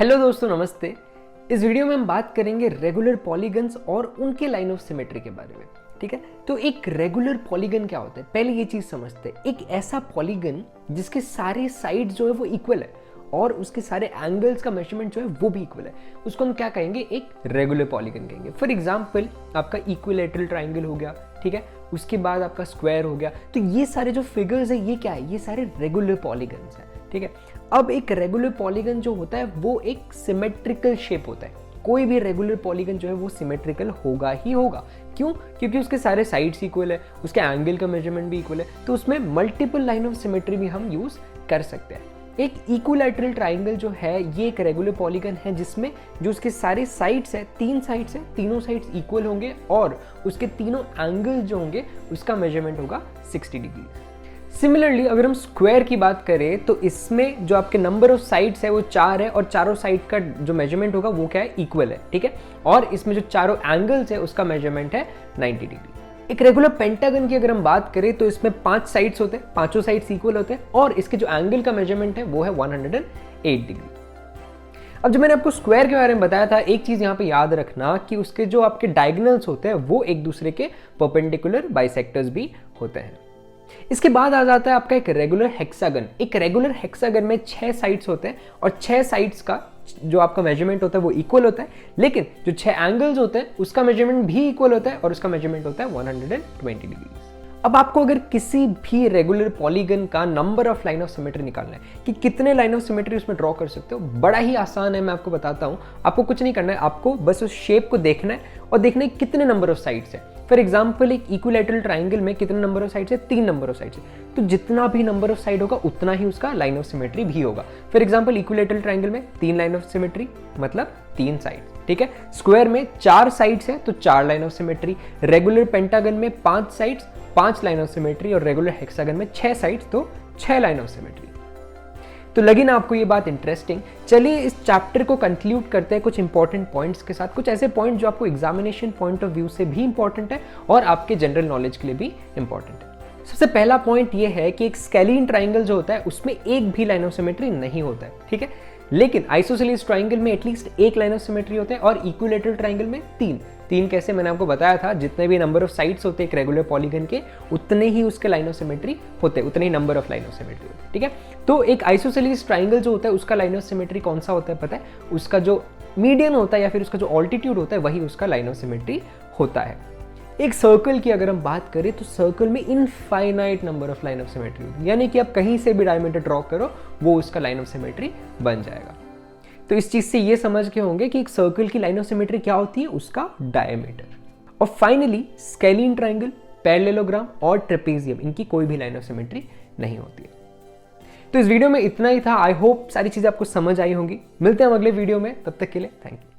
Hello दोस्तों, नमस्ते। इस वीडियो में हम बात करेंगे रेगुलर पॉलीगन्स और उनके लाइन ऑफ सिमेट्री के बारे में। ठीक है, तो एक रेगुलर पॉलीगन क्या होता है, पहले ये चीज समझते हैं। एक ऐसा पॉलीगन जिसके सारे साइड जो है वो इक्वल है और उसके सारे एंगल्स का मेजरमेंट जो है वो भी इक्वल है, उसको हम क्या कहेंगे, एक रेगुलर पॉलीगन कहेंगे। फॉर एग्जांपल आपका इक्विलैटरल ट्राइंगल हो गया, ठीक है, उसके बाद आपका स्क्वायर हो गया। तो ये सारे जो फिगर्स है ये क्या है, ये सारे रेगुलर पॉलीगन्स हैं। ठीक है, अब एक रेगुलर पॉलीगन जो होता है वो एक सिमेट्रिकल शेप होता है। कोई भी रेगुलर पॉलीगन जो है वो सिमेट्रिकल होगा ही होगा। क्यों? क्योंकि उसके सारे साइड्स इक्वल है, उसके एंगल का मेजरमेंट भी इक्वल है, तो उसमें मल्टीपल लाइन ऑफ सिमेट्री भी हम यूज कर सकते हैं। एक इक्विलैटरल ट्राइंगल जो है ये एक रेगुलर पॉलीगन है जिसमें जो उसके सारे साइड्स है, तीन साइड्स है, तीनों साइड्स इक्वल होंगे और उसके तीनों एंगल जो होंगे उसका मेजरमेंट होगा 60 डिग्री। सिमिलरली अगर हम स्क्वायर की बात करें तो इसमें जो आपके नंबर ऑफ साइड्स है वो 4 है और चारों साइड का जो मेजरमेंट होगा वो क्या है, इक्वल है। ठीक है, और इसमें जो चारों एंगल्स है उसका मेजरमेंट है 90 डिग्री। एक रेगुलर पेंटागन की अगर हम बात करें तो इसमें 5 साइड्स होते हैं, पांचों साइड्स इक्वल होते हैं और इसके जो एंगल का मेजरमेंट है वो है 108 डिग्री। अब जब मैंने आपको स्क्वायर के बारे में बताया था, एक चीज यहाँ पे याद रखना कि उसके जो आपके डायगोनल्स होते हैं वो एक दूसरे के परपेंडिकुलर बाइसेक्टर्स भी होते हैं। इसके बाद आ जाता है आपका एक रेगुलर हेक्सागन। एक रेगुलर हेक्सागन में 6 साइड्स होते हैं और 6 साइड्स का जो आपका मेजरमेंट होता है वो इक्वल होता है, लेकिन जो 6 एंगल्स होते हैं उसका मेजरमेंट भी इक्वल होता है और उसका मेजरमेंट होता है 120 डिग्री। अब आपको अगर किसी भी रेगुलर पॉलीगन का number of line of symmetry निकालना है कि कितने लाइन ऑफ सिमेट्री उसमें ड्रॉ कर सकते हो, बड़ा ही आसान है, मैं आपको बताता हूं। आपको कुछ नहीं करना है, आपको बस उस शेप को देखना है और देखना है कितने नंबर ऑफ साइड्स है। फॉर एग्जाम्पल एक इक्विलैटरल ट्राइंगल में कितने नंबर ऑफ साइड्स है, 3 नंबर ऑफ साइड्स है, तो जितना भी नंबर ऑफ साइड होगा उतना ही उसका लाइन ऑफ सिमेट्री भी होगा। फॉर एग्जाम्पल इक्विलैटरल ट्राइंगल में 3 लाइन ऑफ सिमेट्री मतलब 3 साइड। ठीक है, स्क्वायर में 4 साइड्स है तो 4 line of symmetry. Regular pentagon में 5 साइड्स, 5 लाइन ऑफ सिमेट्री और रेगुलर हेक्सागन में 6 साइड्स तो 6 लाइन ऑफ सिमेट्री। तो लगी ना आपको ये बात इंटरेस्टिंग? चलिए इस चैप्टर को कंक्लूड करते हैं कुछ इंपॉर्टेंट पॉइंट्स के साथ, कुछ ऐसे पॉइंट जो आपको एग्जामिनेशन पॉइंट ऑफ व्यू से भी इंपॉर्टेंट है और आपके जनरल नॉलेज के लिए भी इंपॉर्टेंट है। सबसे पहला पॉइंट ये है कि एक स्केलीन ट्राइंगल जो होता है उसमें एक भी लाइन ऑफ सिमेट्री नहीं होता है। ठीक है, लेकिन आइसोसेलेस ट्राइंगल में एटलीस्ट एक लाइन ऑफ सिमेट्री होते हैं और इक्विलैटरल ट्राइंगल में 3 कैसे, मैंने आपको बताया था, जितने भी नंबर ऑफ साइड्स होते हैं एक रेगुलर पॉलीगन के उतने ही उसके लाइन ऑफ सिमेट्री होते हैं, उतने ही number of line of symmetry होते हैं। ठीक है, तो एक आइसोसेलेस ट्राइंगल जो होता है उसका लाइन ऑफ सिमेट्री कौन सा होता है पता है? उसका जो मीडियन होता है या फिर उसका जो ऑल्टीट्यूड होता है वही उसका लाइन ऑफ सिमेट्री होता है। एक सर्कल की अगर हम बात करें तो सर्कल में infinite number of line of symmetry होती है, यानी कि आप कहीं से भी डायमीटर ड्रॉ करो वो उसका लाइन ऑफ सिमेट्री बन जाएगा। तो इस चीज से ये समझ के होंगे कि एक सर्कल की लाइन ऑफ सिमेट्री क्या होती है, उसका डायमीटर। और फाइनली स्केलीन ट्राइंगल, पैरेललोग्राम और ट्रेपेजियम, इनकी कोई भी लाइन ऑफ सिमेट्री नहीं होती है। तो इस वीडियो में इतना ही था। आई होप सारी चीजें आपको समझ आई होंगी। मिलते हैं हम अगले वीडियो में, तब तक के लिए थैंक यू।